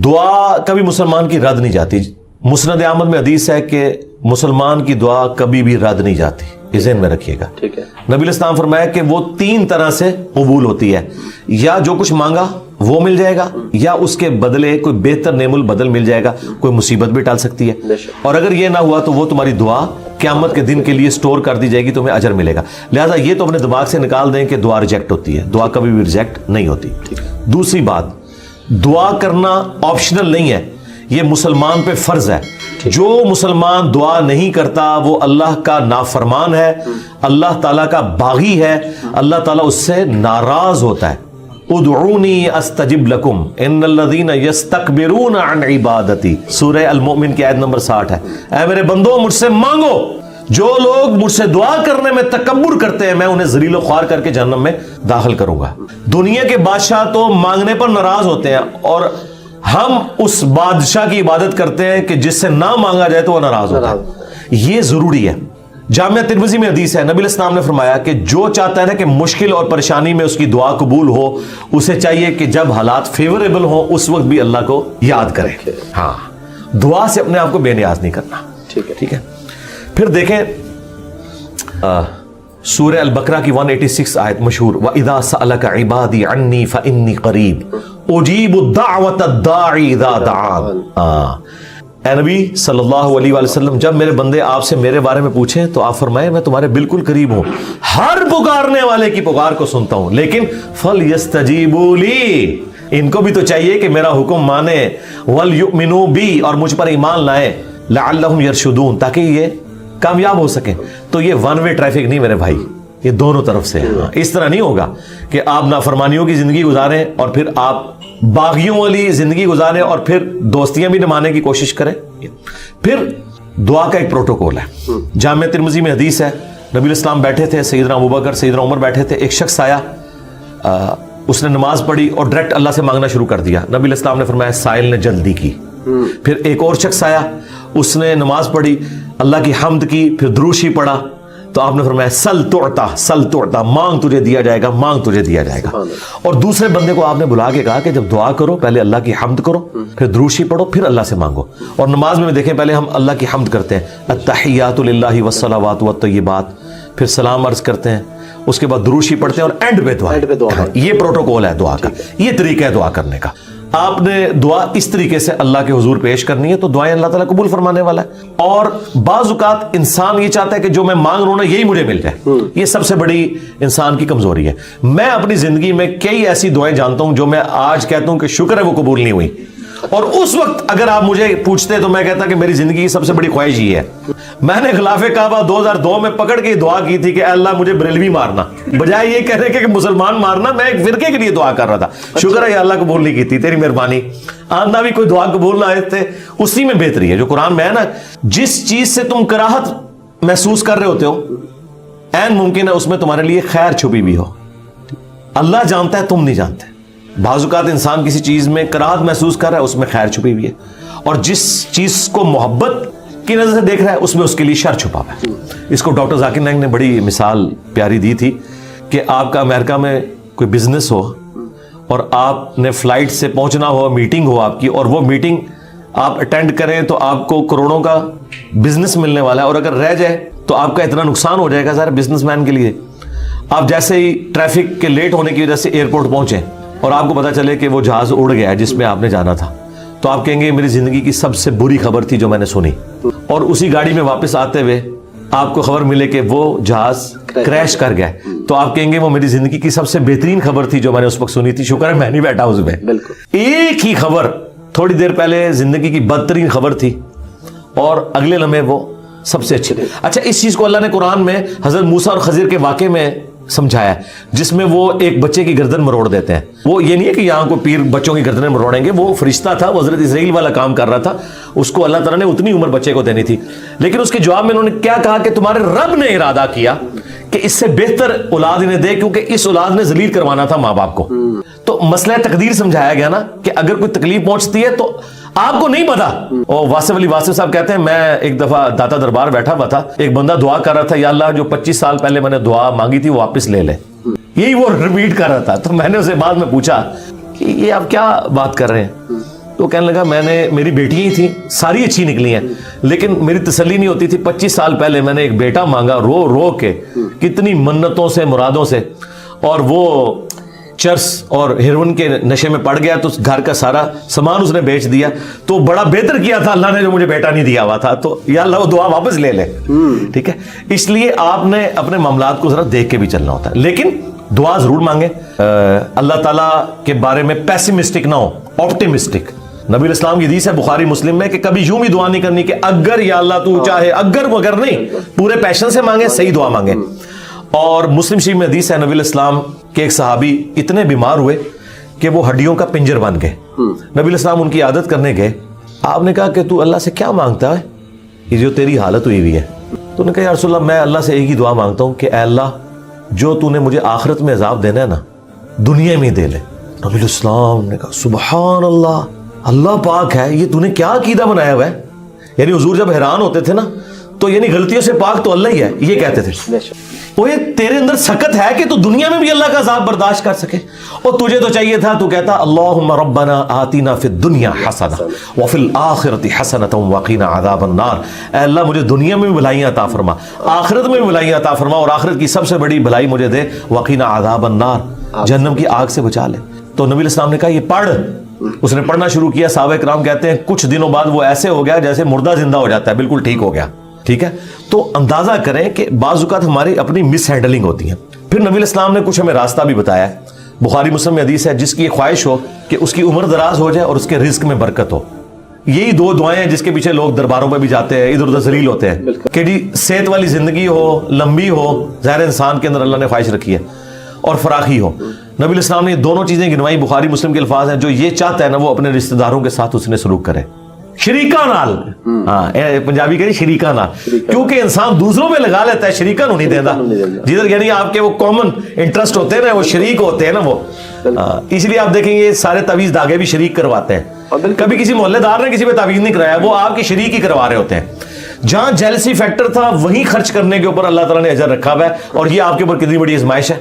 دعا کبھی مسلمان کی رد نہیں جاتی. مسند احمد میں حدیث ہے کہ مسلمان کی دعا کبھی بھی رد نہیں جاتی, یہ ذہن میں رکھیے گا. نبی علیہ السلام فرمایا کہ وہ 3 طرح سے قبول ہوتی ہے, یا جو کچھ مانگا وہ مل جائے گا, یا اس کے بدلے کوئی بہتر نعم البدل مل جائے گا, کوئی مصیبت بھی ٹال سکتی ہے, اور اگر یہ نہ ہوا تو وہ تمہاری دعا قیامت کے دن کے لیے سٹور کر دی جائے گی, تمہیں اجر ملے گا. لہٰذا یہ تو اپنے دماغ سے نکال دیں کہ دعا ریجیکٹ ہوتی ہے, دعا کبھی بھی ریجیکٹ نہیں ہوتی. دوسری بات, دعا کرنا آپشنل نہیں ہے, یہ مسلمان پہ فرض ہے. جو مسلمان دعا نہیں کرتا وہ اللہ کا نافرمان ہے, اللہ تعالیٰ کا باغی ہے, اللہ تعالیٰ اس سے ناراض ہوتا ہے. ادعونی استجب لکم ان الذین یستکبرون عن عبادتی, سورہ المؤمن کی آیت نمبر 60 ہے. اے میرے بندو مجھ سے مانگو, جو لوگ مجھ سے دعا کرنے میں تکبر کرتے ہیں میں انہیں ذلیل و خوار کر کے جہنم میں داخل کروں گا. دنیا کے بادشاہ تو مانگنے پر ناراض ہوتے ہیں, اور ہم اس بادشاہ کی عبادت کرتے ہیں کہ جس سے نہ مانگا جائے تو وہ ناراض ہوتا ہے. یہ ضروری ہے. جامعہ ترمذی میں حدیث ہے, نبی علیہ السلام نے فرمایا کہ جو چاہتا ہے نا کہ مشکل اور پریشانی میں اس کی دعا قبول ہو, اسے چاہیے کہ جب حالات فیوریبل ہوں اس وقت بھی اللہ کو یاد کرے. ہاں, دعا سے اپنے آپ کو بے نیاز نہیں کرنا. ٹھیک ہے. پھر دیکھیں سورہ البقرہ کی 186 آیت مشہور, وَإِذَا سَأَلَكَ عِبَادِي عَنِّي فَإِنِّي قَرِيبٌ اُجِيبُ الدَّعْوَةَ الدَّاعِ إِذَا دَعَانِ. اے نبی صلی اللہ علیہ وآلہ وسلم, جب میرے بندے آپ سے میرے بارے میں پوچھیں تو آپ فرمائیں میں تمہارے بالکل قریب ہوں, ہر پکارنے والے کی پکار کو سنتا ہوں, لیکن فَلْيَسْتَجِيبُوا لِي, ان کو بھی تو چاہیے کہ میرا حکم مانے, وَلْيُؤْمِنُوا بِي, اور مجھ پر ایمان لائیں, لَعَلَّهُمْ يَرْشُدُونَ, تاکہ یہ کامیاب ہو سکیں. تو یہ ون وے ٹریفک نہیں میرے بھائی, یہ دونوں طرف سے. اس طرح نہیں ہوگا کہ آپ نافرمانیوں کی زندگی گزاریں اور پھر آپ باغیوں والی زندگی گزاریں اور پھر دوستیاں بھی نمانے کی کوشش کریں. پھر دعا کا ایک پروٹوکول ہے. جامعہ ترمذی میں حدیث ہے, نبی علیہ السلام بیٹھے تھے, سیدنا ابوبکر سیدنا عمر بیٹھے تھے, ایک شخص آیا, اس نے نماز پڑھی اور ڈائریکٹ اللہ سے مانگنا شروع کر دیا. نبی علیہ السلام نے فرمایا سائل نے جلدی کی. پھر ایک اور شخص آیا, اس نے نماز پڑھی, اللہ کی حمد کی, پھر دروشی پڑھا, تو آپ نے فرمایا سل تعطا, مانگ تجھے دیا جائے گا, مانگ تجھے دیا جائے گا. اور دوسرے بندے کو آپ نے بلا کے کہا کہ جب دعا کرو پہلے اللہ کی حمد کرو, پھر دروشی پڑھو, پھر اللہ سے مانگو. اور نماز میں دیکھیں پہلے ہم اللہ کی حمد کرتے ہیں, التحیات للہ والصلوات والطیبات, پھر سلام عرض کرتے ہیں, اس کے بعد دروشی پڑھتے ہیں, اور اینڈ پہ دعا. یہ پروٹوکول ہے دعا کا, یہ طریقہ ہے دعا کرنے کا. آپ نے دعا اس طریقے سے اللہ کے حضور پیش کرنی ہے تو دعائیں اللہ تعالیٰ قبول فرمانے والا ہے. اور بعض اوقات انسان یہ چاہتا ہے کہ جو میں مانگ رہا ہوں نا یہی مجھے مل جائے. یہ سب سے بڑی انسان کی کمزوری ہے. میں اپنی زندگی میں کئی ایسی دعائیں جانتا ہوں جو میں آج کہتا ہوں کہ شکر ہے وہ قبول نہیں ہوئی, اور اس وقت اگر آپ مجھے پوچھتے تو میں کہتا کہ میری زندگی کی سب سے بڑی خواہش یہ ہے. میں نے خلاف کعبہ 2002 میں پکڑ کے دعا کی تھی کہ اے اللہ مجھے بریلوی مارنا, بجائے یہ کہنے کے کہ مسلمان مارنا, میں ایک فرقے کے لیے دعا کر رہا تھا. شکر ہے یا اللہ قبول نہیں کی تھی, تیری مہربانی. آندہ بھی کوئی دعا قبول نہ آئے تھے, اسی میں بہتری ہے جو قرآن میں ہے نا. جس چیز سے تم کراہت محسوس کر رہے ہوتے ہو عین ممکن ہے اس میں تمہارے لیے خیر چھپی بھی ہو. اللہ جانتا ہے, تم نہیں جانتے. بعض اوقات انسان کسی چیز میں کراہت محسوس کر رہا ہے, اس میں خیر چھپی ہوئی ہے, اور جس چیز کو محبت کی نظر سے دیکھ رہا ہے اس میں اس کے لیے شر چھپا ہوا ہے. اس کو ڈاکٹر ذاکر نائک نے بڑی مثال پیاری دی تھی کہ آپ کا امریکہ میں کوئی بزنس ہو اور آپ نے فلائٹ سے پہنچنا ہو, میٹنگ ہو آپ کی, اور وہ میٹنگ آپ اٹینڈ کریں تو آپ کو کروڑوں کا بزنس ملنے والا ہے, اور اگر رہ جائے تو آپ کا اتنا نقصان ہو جائے گا سارے بزنس مین کے لیے. آپ جیسے ہی ٹریفک کے لیٹ ہونے کی وجہ سے ایئرپورٹ پہنچے اور آپ کو پتا چلے کہ وہ جہاز اڑ گیا ہے جس میں آپ نے جانا تھا, تو آپ کہیں گے میری زندگی کی سب سے بری خبر تھی جو میں نے سنی. اور اسی گاڑی میں واپس آتے ہوئے آپ کو خبر ملے کہ وہ جہاز کریش کر گیا, تو آپ کہیں گے وہ میری زندگی کی سب سے بہترین خبر تھی جو میں نے اس وقت سنی تھی, شکر ہے میں نہیں بیٹھا اس میں. ایک ہی خبر تھوڑی دیر پہلے زندگی کی بدترین خبر تھی, اور اگلے لمحے وہ سب سے اچھی. اچھا, اس چیز کو اللہ نے قرآن میں حضرت موسیٰ اور خضر کے واقعے میں سمجھایا ہے, جس میں وہ ایک بچے کی گردن مروڑ دیتے ہیں. وہ یہ نہیں ہے کہ یہاں کو پیر بچوں کی گردنیں مروڑیں گے, وہ فرشتہ تھا, وہ حضرت اسرائیل والا کام کر رہا تھا, اس کو اللہ تعالیٰ نے اتنی عمر بچے کو دینی تھی. لیکن اس کے جواب میں انہوں نے کیا کہا کہ تمہارے رب نے ارادہ کیا کہ اس سے بہتر اولاد انہیں دے, کیونکہ اس اولاد نے ذلیل کروانا تھا ماں باپ کو. تو مسئلہ تقدیر سمجھایا گیا نا کہ اگر کوئی تکلیف پہنچتی ہے تو آپ کو نہیں پتا. اور واسف علی واسف صاحب کہتے ہیں میں ایک دفعہ داتا دربار بیٹھا ہوا تھا, ایک بندہ دعا کر رہا تھا یا اللہ جو 25 سال پہلے میں نے دعا مانگی تھی وہ واپس لے لے, یہی وہ ریپیٹ کر رہا تھا. تو میں نے اسے بعد میں پوچھا کہ یہ آپ کیا بات کر رہے ہیں, تو کہنے لگا میں نے, میری بیٹیاں ہی تھیں, ساری اچھی نکلی ہیں, لیکن میری تسلی نہیں ہوتی تھی. 25 سال پہلے میں نے ایک بیٹا مانگا رو رو کے, کتنی منتوں سے مرادوں سے, اور وہ چرس اور ہیروئن کے نشے میں پڑ گیا, تو گھر کا سارا سامان اس نے بیچ دیا. تو بڑا بہتر کیا تھا اللہ نے جو مجھے بیٹا نہیں دیا ہوا تھا, تو یا اللہ وہ دعا واپس لے لے. ٹھیک ہے, اس لیے آپ نے اپنے معاملات کو ذرا دیکھ کے بھی چلنا ہوتا ہے, لیکن دعا ضرور مانگیں. اللہ تعالیٰ کے بارے میں پیسیمسٹک نہ ہو, آپٹیمسٹک. نبی الاسلام کی حدیث ہے بخاری مسلم میں کہ کبھی یوں بھی دعا نہیں کرنی کہ اگر یا اللہ تو چاہے, اگر مگر نہیں, پورے پیشن سے مانگیں, صحیح دعا مانگیں. اور مسلم شریف میں حدیث ہے نبی الاسلام کے ایک صحابی اتنے بیمار ہوئے کہ وہ ہڈیوں کا پنجر بن گئے. نبی الاسلام ان کی عادت کرنے گئے. آپ نے کہا کہ تو اللہ سے کیا مانگتا ہے یہ جو تیری حالت ہوئی ہوئی ہے؟ تو نے کہا یا رسول اللہ میں اللہ سے ایک ہی دعا مانگتا ہوں کہ اے اللہ جو تو نے مجھے آخرت میں عذاب دینا ہے نا, دنیا میں دے لے. نبی الاسلام نے کہا سبحان اللہ, اللہ پاک ہے, یہ تو نے کیا عقیدہ بنایا ہوا ہے. یعنی حضور جب حیران ہوتے تھے نا, تو یعنی غلطیوں سے پاک تو اللہ ہی ہے, یہ کہتے تھے. وہ تیرے اندر سکت ہے کہ تو دنیا میں بھی اللہ کا عذاب برداشت کر سکے, اور تجھے تو چاہیے تھا تو کہتا اللہم ربنا آتینا فی الدنیا حسنہ وفی الآخرۃ حسنۃ وقینا عذاب النار. اے اللہ مجھے دنیا میں بھی بھلائیاں عطا فرما, آخرت میں بھی بھلائیاں عطا فرما, اور آخرت کی سب سے بڑی بھلائی مجھے دے, وقینا عذاب النار, جہنم کی آگ سے بچا لے. تو نبی الاسلام نے کہا یہ پڑھ. اس نے پڑھنا شروع کیا. صحابہ کرام کہتے ہیں کچھ دنوں بعد وہ ایسے ہو گیا جیسے مردہ زندہ ہو جاتا ہے, بالکل ٹھیک ہو گیا. ٹھیک ہے, تو اندازہ کریں کہ بعض اوقات ہماری اپنی مس ہینڈلنگ ہوتی ہے. پھر نبی الاسلام نے کچھ ہمیں راستہ بھی بتایا ہے. بخاری مسلم میں حدیث ہے جس کی یہ خواہش ہو کہ اس کی عمر دراز ہو جائے اور اس کے رزق میں برکت ہو. یہی 2 دعائیں ہیں جس کے پیچھے لوگ درباروں پہ بھی جاتے ہیں, ادھر ادھر ذلیل ہوتے ہیں کہ جی صحت والی زندگی ہو, لمبی ہو, ظاہر انسان کے اندر اللہ نے خواہش رکھی ہے, اور فراخی ہو. نبی الاسلام نے یہ دونوں چیزیں گنوائی. بخاری مسلم کے الفاظ ہیں جو یہ چاہتا ہے نا وہ اپنے رشتہ داروں کے ساتھ اس نے سلوک کرے, شریکہ نال. ہاں پنجابی کہہ شریکہ نال, کیونکہ انسان دوسروں پہ لگا لیتا ہے, شریکہ نہیں دیتا. جدھر یعنی آپ کے وہ کامن انٹرسٹ ہوتے ہیں نا, وہ شریک ہوتے ہیں نا وہ. اس لیے آپ دیکھیں یہ سارے تعویذ دھاگے بھی شریک کرواتے ہیں. کبھی کسی محلے دار نے کسی پہ تعویذ نہیں کرایا, وہ آپ کی شریک ہی کروا رہے ہوتے ہیں. جہاں جیلسی فیکٹر تھا وہیں خرچ کرنے کے اوپر اللہ تعالیٰ نے اجر رکھا ہوا ہے, اور یہ آپ کے اوپر کتنی بڑی آزمائش ہے.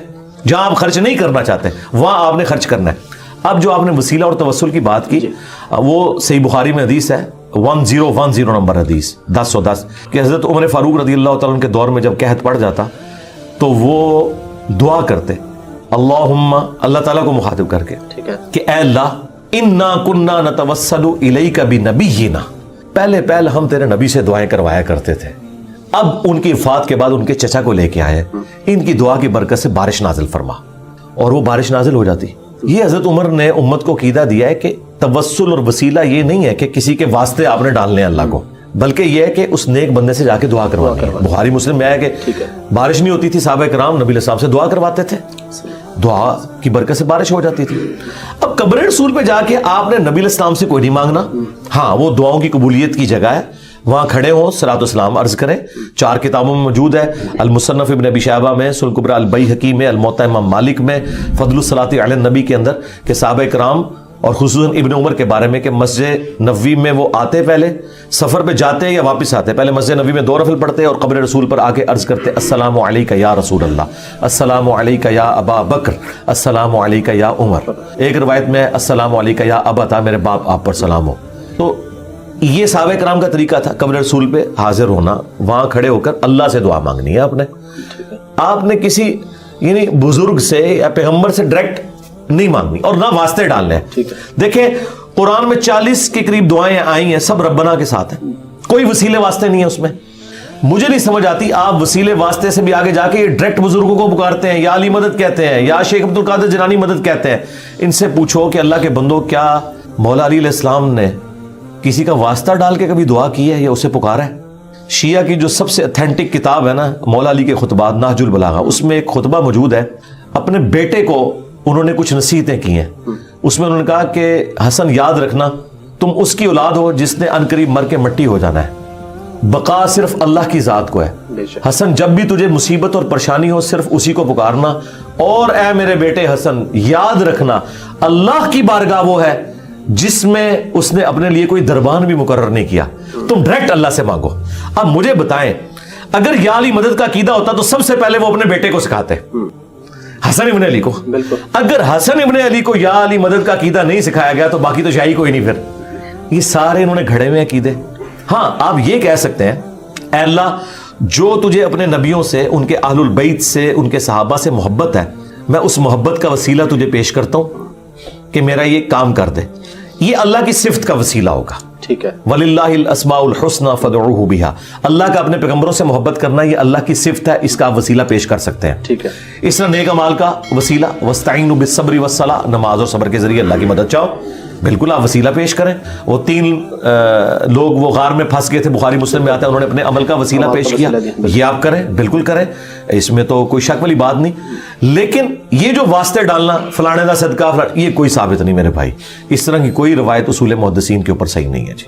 جہاں آپ خرچ نہیں کرنا چاہتے وہاں آپ نے خرچ کرنا ہے. اب جو آپ نے وسیلہ اور توسل کی بات کی, وہ صحیح بخاری میں حدیث ہے 1010 نمبر حدیث 1010 کہ حضرت عمر فاروق رضی اللہ تعالیٰ عنہ کے دور میں جب قحط پڑ جاتا تو وہ دعا کرتے اللہم, اللہ تعالیٰ کو مخاطب کر کے کہ اے اللہ انا کنا نتوسل الیک بنبینا, پہلے ہم تیرے نبی سے دعائیں کروایا کرتے تھے, اب ان کی وفات کے بعد ان کے چچا کو لے کے آئے, ان کی دعا کی برکت سے بارش نازل فرما, اور وہ بارش نازل ہو جاتی. یہ حضرت عمر نے امت کو عقیدہ دیا ہے کہ توسل اور وسیلہ یہ نہیں ہے کہ کسی کے واسطے آپ نے ڈالنے اللہ کو, بلکہ یہ ہے کہ اس نیک بندے سے جا کے دعا کروانی ہے. بخاری مسلم میں ہے کہ بارش نہیں ہوتی تھی, صحابہ کرام نبی علیہ السلام سے دعا کرواتے تھے, دعا کی برکت سے بارش ہو جاتی تھی. اب قبر رسول پہ جا کے آپ نے نبی علیہ السلام سے کوئی نہیں مانگنا. ہاں وہ دعاؤں کی قبولیت کی جگہ ہے, وہاں کھڑے ہوں صلاۃ والسلام عرض کریں. 4 کتابوں میں موجود ہے, المصنف ابن ابی شیبہ میں, سنن کبری البیہقی میں, الموطأ امام مالک میں, فضل الصلاۃ علی النبی کے اندر کہ صحابہ کرام اور خصوصاً ابن عمر کے بارے میں کہ مسجد نبوی میں وہ آتے, پہلے سفر پہ جاتے یا واپس آتے, پہلے مسجد نبوی میں 2 نفل پڑھتے اور قبر رسول پر آ کے عرض کرتے السلام علیک یا رسول اللہ, السلام علیک یا ابا بکر, السلام علیک یا عمر. ایک روایت میں السلام علیک یا ابتا, میرے باپ آپ پر سلام ہو. تو یہ صحابہ کرام کا طریقہ تھا قبر رسول پہ حاضر ہونا, وہاں کھڑے ہو کر اللہ سے دعا مانگنی ہے. آپ نے کسی یعنی بزرگ سے یا پیغمبر سے ڈائریکٹ نہیں مانگنی, اور نہ واسطے ڈالنے. دیکھیں قرآن میں 40 کے قریب دعائیں آئی ہیں, سب ربنا کے ساتھ ہیں, کوئی وسیلے واسطے نہیں ہے اس میں. مجھے نہیں سمجھ آتی آپ وسیلے واسطے سے بھی آگے جا کے یہ ڈائریکٹ بزرگوں کو پکارتے ہیں, یا علی مدد کہتے ہیں, یا شیخ عبد القادر جیلانی مدد کہتے ہیں. ان سے پوچھو کہ اللہ کے بندو کیا مولا علی علیہ السلام نے کسی کا واسطہ ڈال کے کبھی دعا کی ہے یا اسے پکارا ہے؟ شیعہ کی جو سب سے اتھینٹک کتاب ہے نا مولا علی کے خطبات نہج البلاغہ, اس میں ایک خطبہ موجود ہے. اپنے بیٹے کو انہوں نے کچھ نصیحتیں کی ہیں. اس میں انہوں نے کہا کہ حسن یاد رکھنا تم اس کی اولاد ہو جس نے عنقریب مر کے مٹی ہو جانا ہے, بقا صرف اللہ کی ذات کو ہے. حسن جب بھی تجھے مصیبت اور پریشانی ہو صرف اسی کو پکارنا, اور اے میرے بیٹے حسن یاد رکھنا اللہ کی بارگاہ وہ ہے جس میں اس نے اپنے لیے کوئی دربان بھی مقرر نہیں کیا, تم ڈائریکٹ اللہ سے مانگو. اب مجھے بتائیں اگر یا علی مدد کا عقیدہ ہوتا تو سب سے پہلے وہ اپنے بیٹے کو سکھاتے, حسن ابن علی کو. اگر حسن ابن علی کو یا علی مدد کا عقیدہ نہیں سکھایا گیا تو باقی تو شاہی کوئی نہیں. پھر یہ سارے انہوں نے گھڑے ہوئے عقیدے. ہاں آپ یہ کہہ سکتے ہیں اے اللہ جو تجھے اپنے نبیوں سے, ان کے اہل البیت سے, ان کے صحابہ سے محبت ہے, میں اس محبت کا وسیلہ تجھے پیش کرتا ہوں کہ میرا یہ کام کر دے. یہ اللہ کی صفت کا وسیلہ ہوگا. ٹھیک ہے. وَلِلَّهِ الْأَسْمَاءُ الْحُسْنَى فَادْعُوهُ بِهَا. اللہ کا اپنے پیغمبروں سے محبت کرنا یہ اللہ کی صفت ہے, اس کا آپ وسیلہ پیش کر سکتے ہیں. ٹھیک ہے. اس طرح نیک اعمال کا وسیلہ وَاسْتَعِينُوا بِالصَّبْرِ وَالصَّلَاةِ, نماز اور صبر کے ذریعے اللہ کی مدد چاہو, بالکل آپ وسیلہ پیش کریں. وہ 3 لوگ وہ غار میں پھنس گئے تھے, بخاری مسلم میں آتا ہے, انہوں نے اپنے عمل کا وسیلہ پیش کیا. یہ آپ کریں, بالکل کریں, اس میں تو کوئی شک والی بات نہیں. لیکن یہ جو واسطے ڈالنا فلانے دا صدقہ, یہ کوئی ثابت نہیں میرے بھائی. اس طرح کی کوئی روایت اصول محدثین کے اوپر صحیح نہیں ہے جی.